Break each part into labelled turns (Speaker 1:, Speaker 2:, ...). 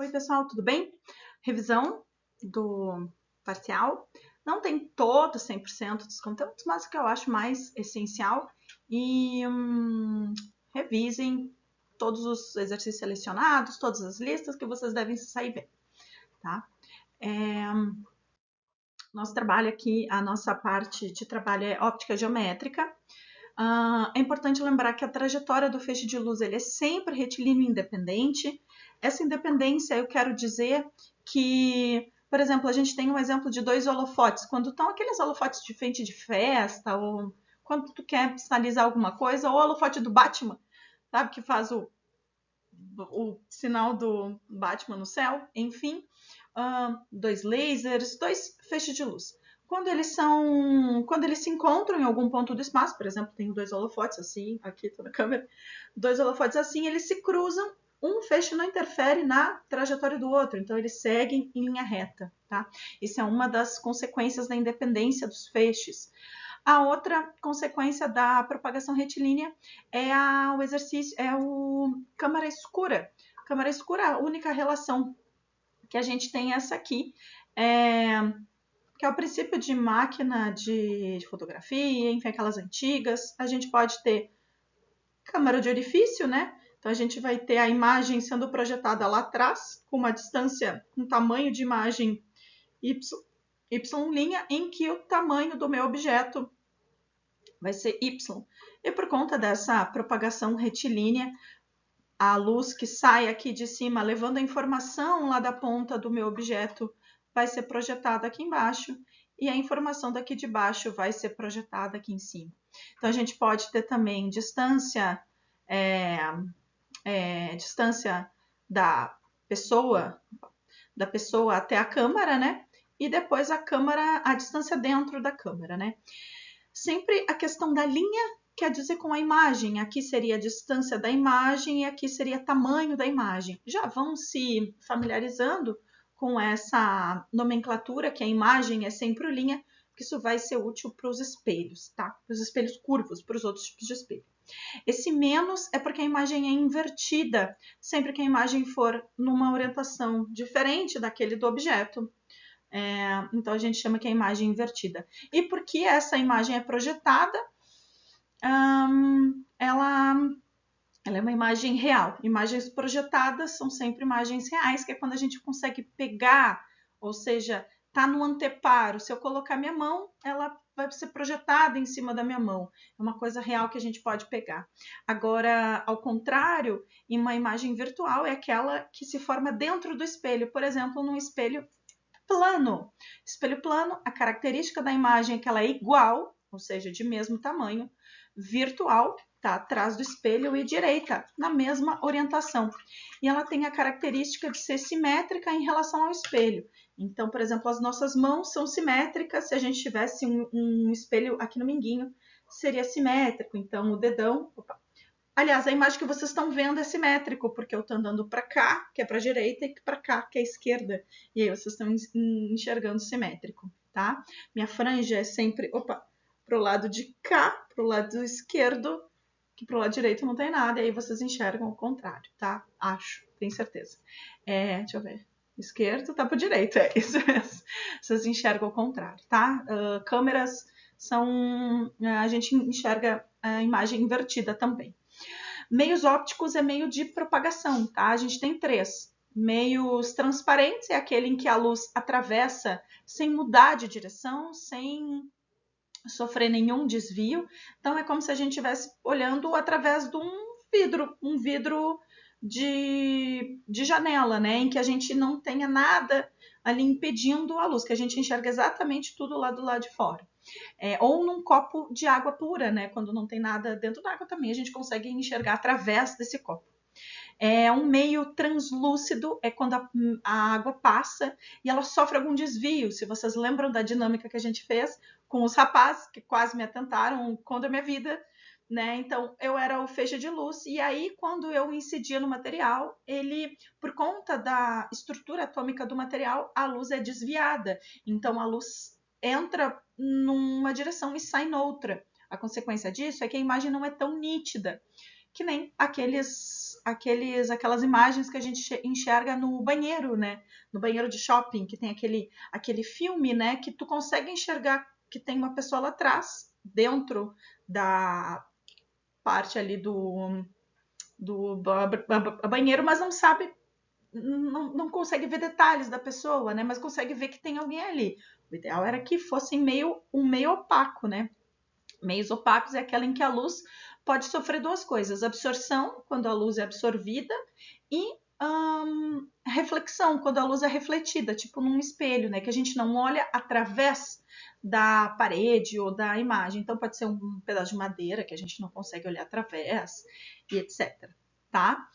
Speaker 1: Oi, pessoal, tudo bem? Revisão do parcial. Não tem todo 100% dos conteúdos, mas o que eu acho mais essencial. E revisem todos os exercícios selecionados, todas as listas que vocês devem sair bem, tá? Nosso trabalho aqui, a nossa parte de trabalho é óptica geométrica. É importante lembrar que a trajetória do feixe de luz ele é sempre retilíneo independente. Essa independência eu quero dizer que, por exemplo, a gente tem um exemplo de dois holofotes. Quando estão aqueles holofotes de frente de festa, ou quando tu quer sinalizar alguma coisa, ou o holofote do Batman, sabe, que faz o sinal do Batman no céu, enfim, dois lasers, dois feixes de luz. Quando eles se encontram em algum ponto do espaço, por exemplo, tem dois holofotes assim, aqui tô na câmera, dois holofotes assim, eles se cruzam, um feixe não interfere na trajetória do outro, então eles seguem em linha reta, tá? Isso é uma das consequências da independência dos feixes. A outra consequência da propagação retilínea é o exercício, é o câmara escura. Câmara escura, a única relação que a gente tem é essa aqui, que é o princípio de máquina de fotografia, enfim, aquelas antigas. A gente pode ter câmara de orifício, né? Então a gente vai ter a imagem sendo projetada lá atrás, com uma distância, um tamanho de imagem y' em que o tamanho do meu objeto vai ser y. E por conta dessa propagação retilínea, a luz que sai aqui de cima, levando a informação lá da ponta do meu objeto, vai ser projetada aqui embaixo, e a informação daqui de baixo vai ser projetada aqui em cima. Então a gente pode ter também distância da pessoa até a câmera, né? E depois a distância dentro da câmera, né? Sempre a questão da linha quer dizer com a imagem. Aqui seria a distância da imagem e aqui seria tamanho da imagem. Já vão se familiarizando com essa nomenclatura, que a imagem é sempre linha, porque isso vai ser útil para os espelhos, tá? Para os espelhos curvos, para os outros tipos de espelho. Esse menos é porque a imagem é invertida, sempre que a imagem for numa orientação diferente daquele do objeto. Então a gente chama que é a imagem invertida. E porque essa imagem é projetada, ela é uma imagem real. Imagens projetadas são sempre imagens reais, que é quando a gente consegue pegar, ou seja, tá no anteparo. Se eu colocar minha mão, ela vai ser projetada em cima da minha mão. É uma coisa real que a gente pode pegar. Agora, ao contrário, em uma imagem virtual é aquela que se forma dentro do espelho. Por exemplo, num espelho plano. Espelho plano, a característica da imagem é que ela é igual, ou seja, de mesmo tamanho. Virtual, tá atrás do espelho, e direita, na mesma orientação. E ela tem a característica de ser simétrica em relação ao espelho. Então, por exemplo, as nossas mãos são simétricas. Se a gente tivesse um espelho aqui no minguinho, seria simétrico. Então, o dedão... Aliás, a imagem que vocês estão vendo é simétrico, porque eu estou andando para cá, que é para a direita, e para cá, que é a esquerda. E aí vocês estão enxergando simétrico, tá? Minha franja é sempre, para o lado de cá, para o lado esquerdo, que para o lado direito não tem nada, e aí vocês enxergam o contrário, tá? Acho, tenho certeza. Deixa eu ver. Esquerdo tá para o direito, é isso mesmo. Vocês enxergam o contrário, tá? Câmeras são... A gente enxerga a imagem invertida também. Meios ópticos é meio de propagação, tá? A gente tem 3. Meios transparentes é aquele em que a luz atravessa sem mudar de direção, sem sofrer nenhum desvio. Então é como se a gente estivesse olhando através de um vidro de janela, né? Em que a gente não tenha nada ali impedindo a luz, que a gente enxerga exatamente tudo lá do lado de fora. Ou num copo de água pura, né? Quando não tem nada dentro da água também a gente consegue enxergar através desse copo. Um meio translúcido é quando a água passa e ela sofre algum desvio. Se vocês lembram da dinâmica que a gente fez com os rapazes que quase me atentaram contra a minha vida, né? Então eu era o feixe de luz, e aí quando eu incidia no material, ele, por conta da estrutura atômica do material, a luz é desviada. Então a luz entra numa direção e sai noutra. A consequência disso é que a imagem não é tão nítida, que nem aqueles aquelas imagens que a gente enxerga no banheiro, né? No banheiro de shopping, que tem aquele filme, né? Que tu consegue enxergar que tem uma pessoa lá atrás, dentro da parte ali do banheiro, mas não sabe, não consegue ver detalhes da pessoa, né? Mas consegue ver que tem alguém ali. O ideal era que fosse um meio opaco, né? Meios opacos é aquela em que a luz pode sofrer duas coisas: absorção, quando a luz é absorvida, e reflexão, quando a luz é refletida, tipo num espelho, né? Que a gente não olha através da parede ou da imagem. Então pode ser um pedaço de madeira que a gente não consegue olhar através, e etc. Tá?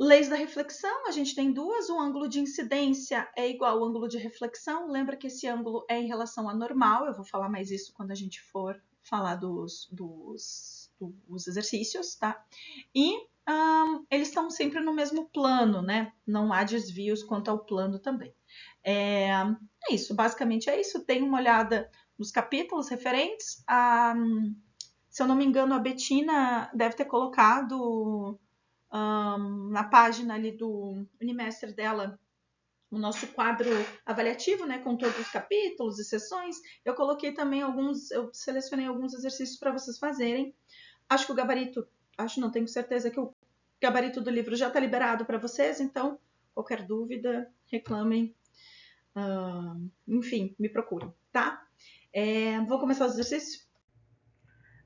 Speaker 1: Leis da reflexão, a gente tem duas. O ângulo de incidência é igual ao ângulo de reflexão. Lembra que esse ângulo é em relação à normal. Eu vou falar mais isso quando a gente for falar dos exercícios, tá? E eles estão sempre no mesmo plano, né? Não há desvios quanto ao plano também. É isso, basicamente é isso. Dê uma olhada nos capítulos referentes. Se eu não me engano, a Betina deve ter colocado na página ali do Unimestre dela o nosso quadro avaliativo, né, com todos os capítulos e sessões. Eu coloquei também eu selecionei alguns exercícios para vocês fazerem. Acho que o gabarito, não tenho certeza que o gabarito do livro já está liberado para vocês, então qualquer dúvida, reclamem, enfim, me procurem, tá? Vou começar os exercícios?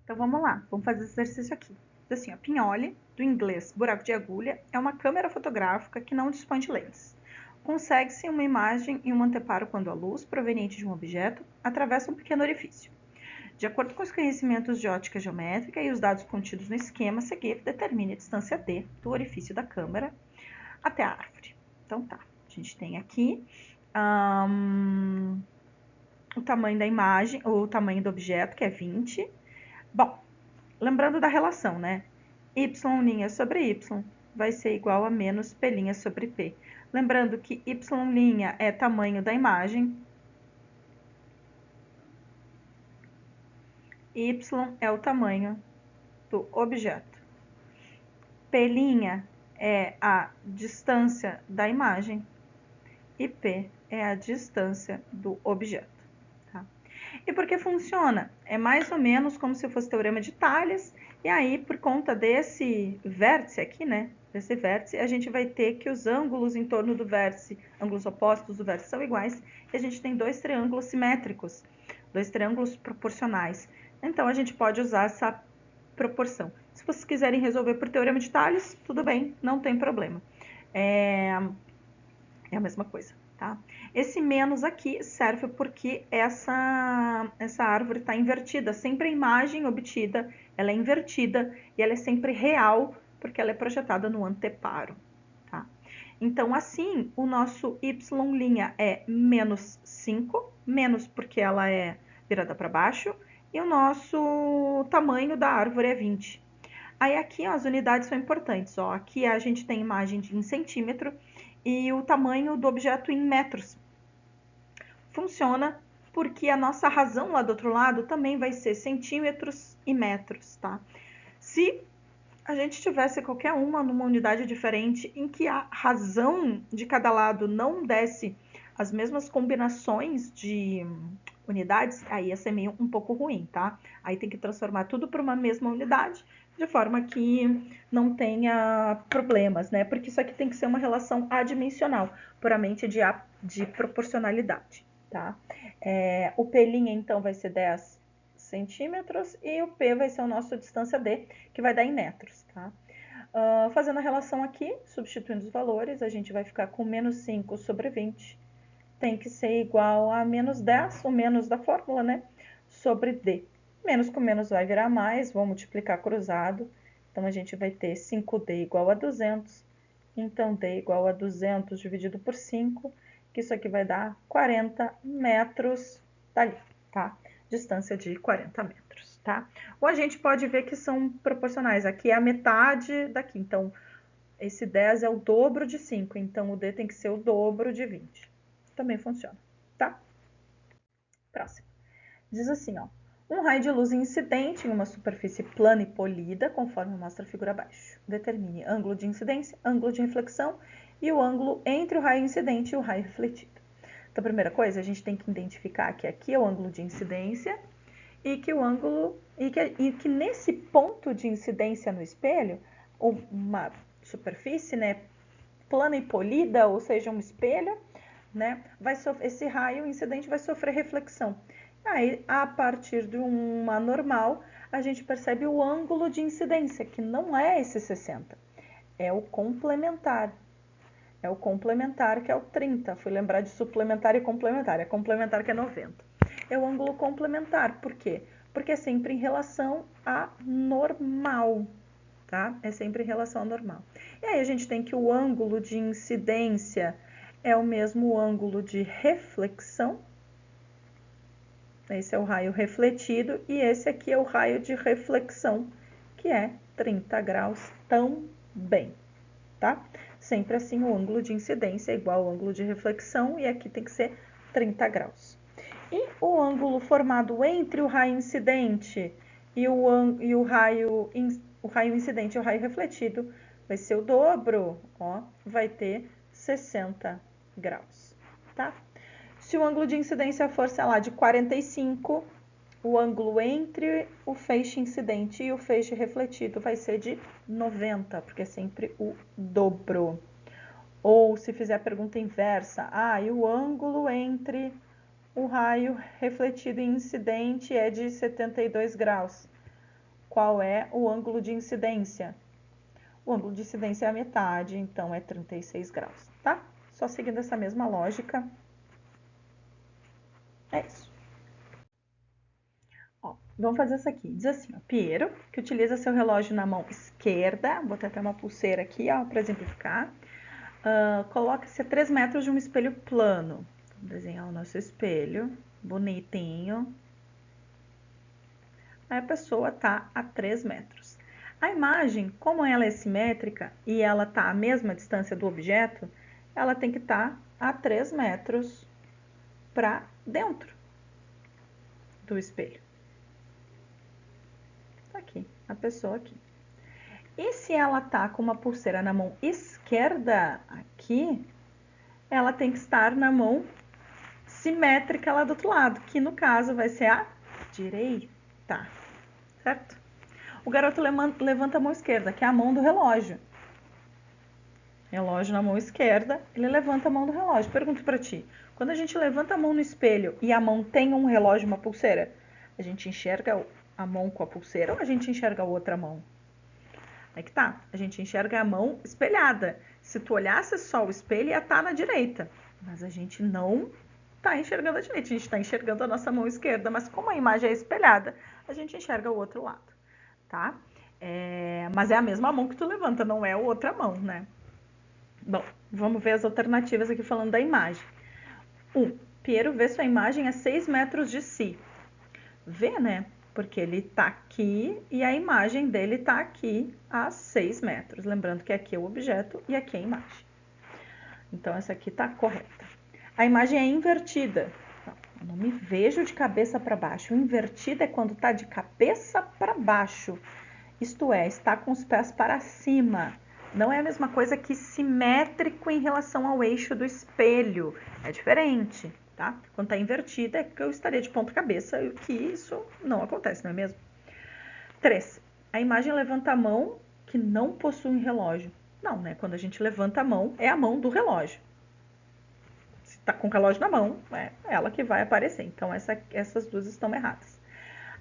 Speaker 1: Então vamos lá, vamos fazer esse exercício aqui. Assim, a pinhole, do inglês buraco de agulha, é uma câmera fotográfica que não dispõe de lentes. Consegue-se uma imagem em um anteparo quando a luz, proveniente de um objeto, atravessa um pequeno orifício. De acordo com os conhecimentos de ótica geométrica e os dados contidos no esquema a seguir, determine a distância D do orifício da câmera até a árvore. Então tá, a gente tem aqui o tamanho da imagem, ou o tamanho do objeto, que é 20. Bom, lembrando da relação, né? Y' sobre Y vai ser igual a menos P' sobre P. Lembrando que Y' é tamanho da imagem, Y é o tamanho do objeto. P' é a distância da imagem e P é a distância do objeto. Tá? E por que funciona? É mais ou menos como se fosse teorema de Thales, e aí, por conta desse vértice aqui, né? Desse vértice, a gente vai ter que os ângulos em torno do vértice, ângulos opostos do vértice são iguais, e a gente tem dois triângulos simétricos, dois triângulos proporcionais. Então, a gente pode usar essa proporção. Se vocês quiserem resolver por teorema de Thales, tudo bem, não tem problema. É a mesma coisa, tá? Esse menos aqui serve porque essa árvore está invertida. Sempre a imagem obtida, ela é invertida e ela é sempre real, porque ela é projetada no anteparo, tá? Então, assim, o nosso y' é menos 5, menos porque ela é virada para baixo, e o nosso tamanho da árvore é 20. Aí aqui ó, as unidades são importantes. Ó. Aqui a gente tem imagem em centímetro e o tamanho do objeto em metros. Funciona porque a nossa razão lá do outro lado também vai ser centímetros e metros, tá? Se a gente tivesse qualquer uma numa unidade diferente em que a razão de cada lado não desse as mesmas combinações de unidades, aí ia ser meio um pouco ruim, tá? Aí tem que transformar tudo para uma mesma unidade, de forma que não tenha problemas, né? Porque isso aqui tem que ser uma relação adimensional, puramente de proporcionalidade, tá? O P', então, vai ser 10 centímetros e o P vai ser a nossa distância D, que vai dar em metros, tá? Fazendo a relação aqui, substituindo os valores, a gente vai ficar com menos 5 sobre 20, tem que ser igual a menos 10, o menos da fórmula, né? Sobre D. Menos com menos vai virar mais, vou multiplicar cruzado. Então, a gente vai ter 5D igual a 200. Então, D igual a 200 dividido por 5, que isso aqui vai dar 40 metros dali, tá? Distância de 40 metros, tá? Ou a gente pode ver que são proporcionais. Aqui é a metade daqui. Então, esse 10 é o dobro de 5. Então, o D tem que ser o dobro de 20. Também funciona, tá? Próximo. Diz assim, ó. Um raio de luz incidente em uma superfície plana e polida, conforme mostra a figura abaixo. Determine ângulo de incidência, ângulo de reflexão e o ângulo entre o raio incidente e o raio refletido. Então, a primeira coisa, a gente tem que identificar que aqui é o ângulo de incidência e que o ângulo e que nesse ponto de incidência no espelho, uma superfície, né, plana e polida, ou seja, um espelho, né, esse raio incidente vai sofrer reflexão. Aí, a partir de uma normal, a gente percebe o ângulo de incidência, que não é esse 60, é o complementar. É o complementar, que é o 30. Fui lembrar de suplementar e complementar. É complementar que é 90. É o ângulo complementar. Por quê? Porque é sempre em relação a normal, tá? É sempre em relação a normal. E aí a gente tem que o ângulo de incidência é o mesmo ângulo de reflexão. Esse é o raio refletido e esse aqui é o raio de reflexão, que é 30 graus também, tá? Sempre assim, o ângulo de incidência é igual ao ângulo de reflexão e aqui tem que ser 30 graus. E o ângulo formado entre o raio incidente e o raio incidente e o raio refletido vai ser o dobro, ó, vai ter 60 graus, tá? Se o ângulo de incidência for, sei lá, de 45, o ângulo entre o feixe incidente e o feixe refletido vai ser de 90, porque é sempre o dobro. Ou se fizer a pergunta inversa, e o ângulo entre o raio refletido e incidente é de 72 graus. Qual é o ângulo de incidência? O ângulo de incidência é a metade, então é 36 graus, tá? Só seguindo essa mesma lógica. É isso. Ó, vamos fazer isso aqui. Diz assim, ó, Piero, que utiliza seu relógio na mão esquerda, vou botar até uma pulseira aqui, ó, para exemplificar. Coloca-se a 3 metros de um espelho plano. Vamos desenhar o nosso espelho, bonitinho. Aí a pessoa tá a 3 metros. A imagem, como ela é simétrica e ela tá à mesma distância do objeto, ela tem que estar a 3 metros para dentro do espelho. Tá aqui, a pessoa aqui. E se ela tá com uma pulseira na mão esquerda aqui, ela tem que estar na mão simétrica lá do outro lado, que no caso vai ser a direita, certo? O garoto levanta a mão esquerda, que é a mão do relógio. Relógio na mão esquerda, ele levanta a mão do relógio. Pergunto pra ti, quando a gente levanta a mão no espelho e a mão tem um relógio e uma pulseira, a gente enxerga a mão com a pulseira ou a gente enxerga a outra mão? É que tá, a gente enxerga a mão espelhada. Se tu olhasse só o espelho, ia estar na direita. Mas a gente não tá enxergando a direita, a gente tá enxergando a nossa mão esquerda. Mas como a imagem é espelhada, a gente enxerga o outro lado, tá? Mas é a mesma mão que tu levanta, não é a outra mão, né? Bom, vamos ver as alternativas aqui falando da imagem. Piero vê sua imagem a 6 metros de si. Vê, né? Porque ele tá aqui e a imagem dele tá aqui a 6 metros. Lembrando que aqui é o objeto e aqui é a imagem. Então, essa aqui tá correta. A imagem é invertida. Eu não me vejo de cabeça para baixo. Invertida é quando tá de cabeça para baixo. Isto é, está com os pés para cima. Não é a mesma coisa que simétrico em relação ao eixo do espelho. É diferente, tá? Quando está invertida é que eu estaria de ponta cabeça, que isso não acontece, não é mesmo? 3. A imagem levanta a mão que não possui um relógio. Não, né? Quando a gente levanta a mão, é a mão do relógio. Se está com o relógio na mão, é ela que vai aparecer. Então, essas duas estão erradas.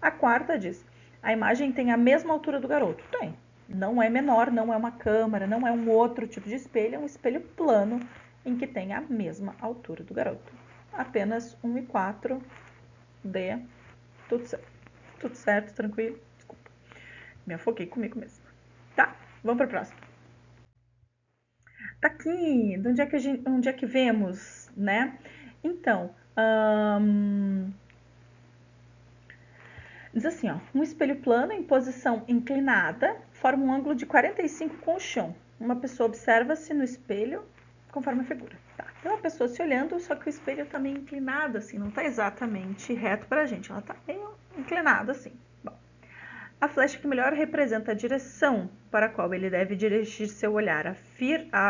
Speaker 1: A quarta diz, a imagem tem a mesma altura do garoto. Tem. Não é menor, não é uma câmera, não é um outro tipo de espelho, é um espelho plano em que tem a mesma altura do garoto. Apenas 1 e 4, D, tudo certo, tranquilo, desculpa. Me afoguei comigo mesmo. Tá, vamos para a próxima. Tá aqui, de onde é que vemos, né? Então, diz assim, ó, um espelho plano em posição inclinada forma um ângulo de 45 com o chão. Uma pessoa observa-se no espelho conforme a figura. Tá. Tem uma pessoa se olhando, só que o espelho tá meio inclinado, assim, não tá exatamente reto pra gente. Ela tá meio inclinado assim. Bom, a flecha que melhor representa a direção para a qual ele deve dirigir seu olhar a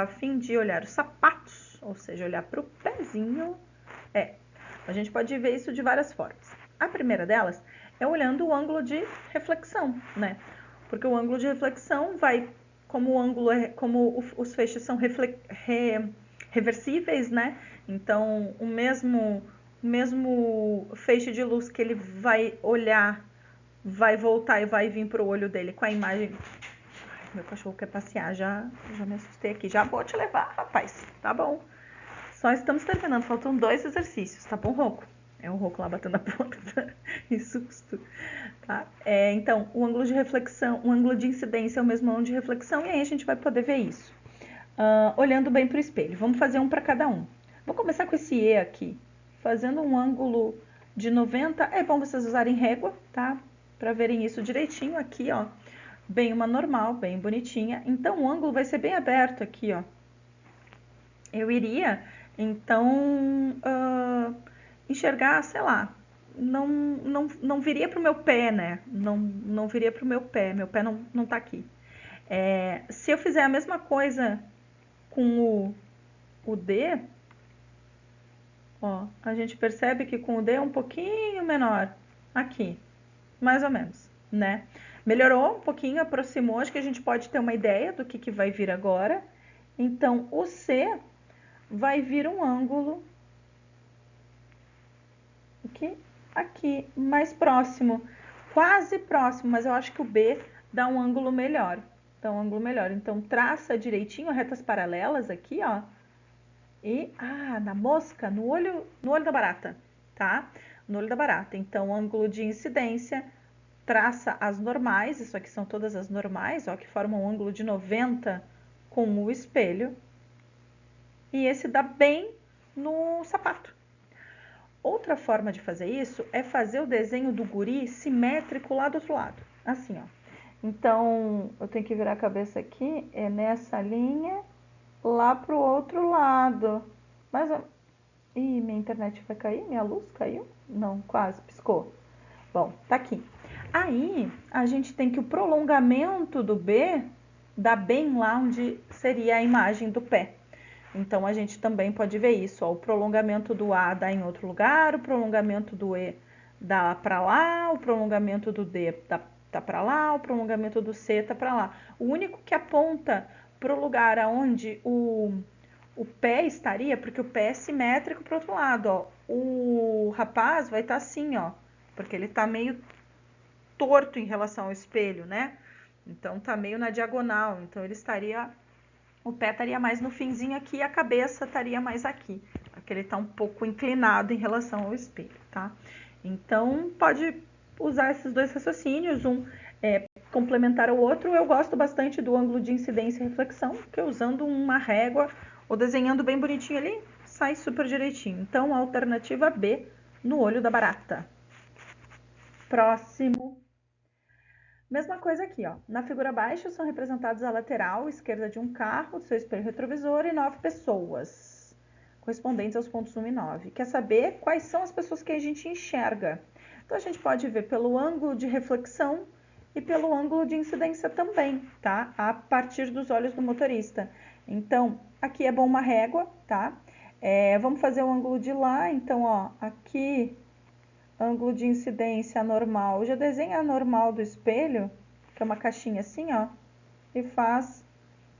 Speaker 1: fim de olhar os sapatos, ou seja, olhar para o pezinho, a gente pode ver isso de várias formas. A primeira delas é olhando o ângulo de reflexão, né? Porque o ângulo de reflexão vai, como os feixes são reversíveis, né? Então, o mesmo feixe de luz que ele vai olhar, vai voltar e vai vir pro olho dele com a imagem. Ai, meu cachorro quer passear, já me assustei aqui. Já vou te levar, rapaz. Tá bom. Só estamos terminando, faltam 2 exercícios, tá bom, Rocco? É o Rocco lá batendo a porta. Que susto. Tá? Então, o ângulo de reflexão, o ângulo de incidência é o mesmo ângulo de reflexão, e aí a gente vai poder ver isso. Olhando bem para o espelho. Vamos fazer um para cada um. Vou começar com esse E aqui. Fazendo um ângulo de 90. É bom vocês usarem régua, tá? Para verem isso direitinho aqui, ó. Bem uma normal, bem bonitinha. Então, o ângulo vai ser bem aberto aqui, ó. Eu iria, então, enxergar, sei lá, não viria para o meu pé, né? Não viria para o meu pé não tá aqui. Se eu fizer a mesma coisa com o D, ó, a gente percebe que com o D é um pouquinho menor aqui, mais ou menos, né? Melhorou um pouquinho, aproximou, acho que a gente pode ter uma ideia do que vai vir agora. Então, o C vai vir um ângulo aqui, mais próximo, quase próximo, mas eu acho que o B dá um ângulo melhor. Então, traça direitinho retas paralelas aqui, ó. E, na mosca, no olho da barata, tá? No olho da barata. Então, ângulo de incidência, traça as normais, isso aqui são todas as normais, ó, que formam um ângulo de 90 com o espelho. E esse dá bem no sapato. Outra forma de fazer isso é fazer o desenho do guri simétrico lá do outro lado. Assim, ó. Então, eu tenho que virar a cabeça aqui, nessa linha, lá pro outro lado. Mas, ih, minha internet vai cair? Minha luz caiu? Não, quase, piscou. Bom, tá aqui. Aí, a gente tem que o prolongamento do B dá bem lá onde seria a imagem do pé. Então, a gente também pode ver isso, ó, o prolongamento do A dá em outro lugar, o prolongamento do E dá para lá, o prolongamento do D tá para lá, o prolongamento do C tá para lá. O único que aponta para o lugar aonde o pé estaria, porque o pé é simétrico para o outro lado, ó. O rapaz vai estar assim, ó, porque ele tá meio torto em relação ao espelho, né? Então, tá meio na diagonal, então o pé estaria mais no finzinho aqui e a cabeça estaria mais aqui. Porque ele está um pouco inclinado em relação ao espelho, tá? Então, pode usar esses 2 raciocínios, um complementar ao outro. Eu gosto bastante do ângulo de incidência e reflexão, porque usando uma régua ou desenhando bem bonitinho ali, sai super direitinho. Então, a alternativa B, no olho da barata. Próximo. Mesma coisa aqui, ó. Na figura abaixo são representados a lateral esquerda de um carro, seu espelho retrovisor e 9 pessoas, correspondentes aos pontos 1 e 9. Quer saber quais são as pessoas que a gente enxerga? Então, a gente pode ver pelo ângulo de reflexão e pelo ângulo de incidência também, tá? A partir dos olhos do motorista. Então, aqui é bom uma régua, tá? Vamos fazer o ângulo de lá. Então, ó, aqui ângulo de incidência normal. Já desenha a normal do espelho, que é uma caixinha assim, ó, e faz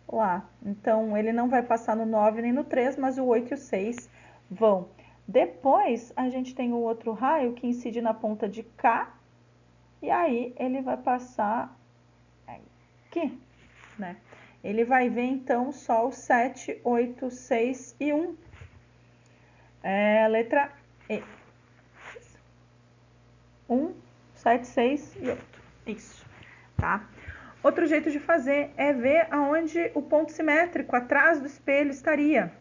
Speaker 1: lá. Então, ele não vai passar no 9 nem no 3, mas o 8 e o 6 vão. Depois, a gente tem o outro raio que incide na ponta de cá, e aí ele vai passar aqui, né? Ele vai ver, então, só o 7, 8, 6 e 1. Letra E. 1, 7, 6 e 8. Isso, tá? Outro jeito de fazer é ver aonde o ponto simétrico atrás do espelho estaria,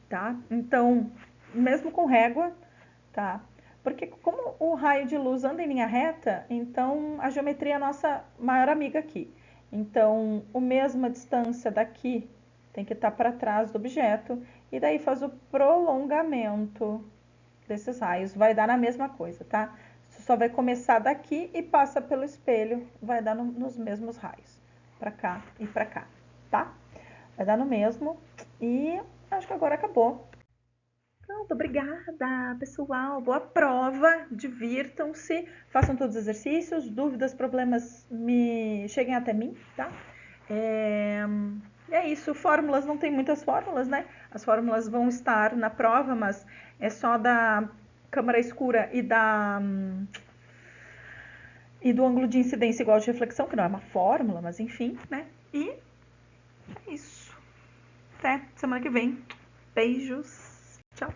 Speaker 1: tá? Então, mesmo com régua, tá? Porque como o raio de luz anda em linha reta, então a geometria é a nossa maior amiga aqui. Então, a mesma distância daqui tem que estar para trás do objeto, e daí faz o prolongamento desses raios. Vai dar na mesma coisa, tá? só vai começar daqui e passa pelo espelho, vai dar nos mesmos raios, pra cá e pra cá, tá? Vai dar no mesmo e acho que agora acabou. Pronto, obrigada, pessoal. Boa prova, divirtam-se, façam todos os exercícios, dúvidas, problemas, me cheguem até mim, tá? É isso, fórmulas, não tem muitas fórmulas, né? As fórmulas vão estar na prova, mas é só da câmara escura e do ângulo de incidência igual de reflexão, que não é uma fórmula, mas enfim, né? E é isso. Até semana que vem. Beijos. Tchau.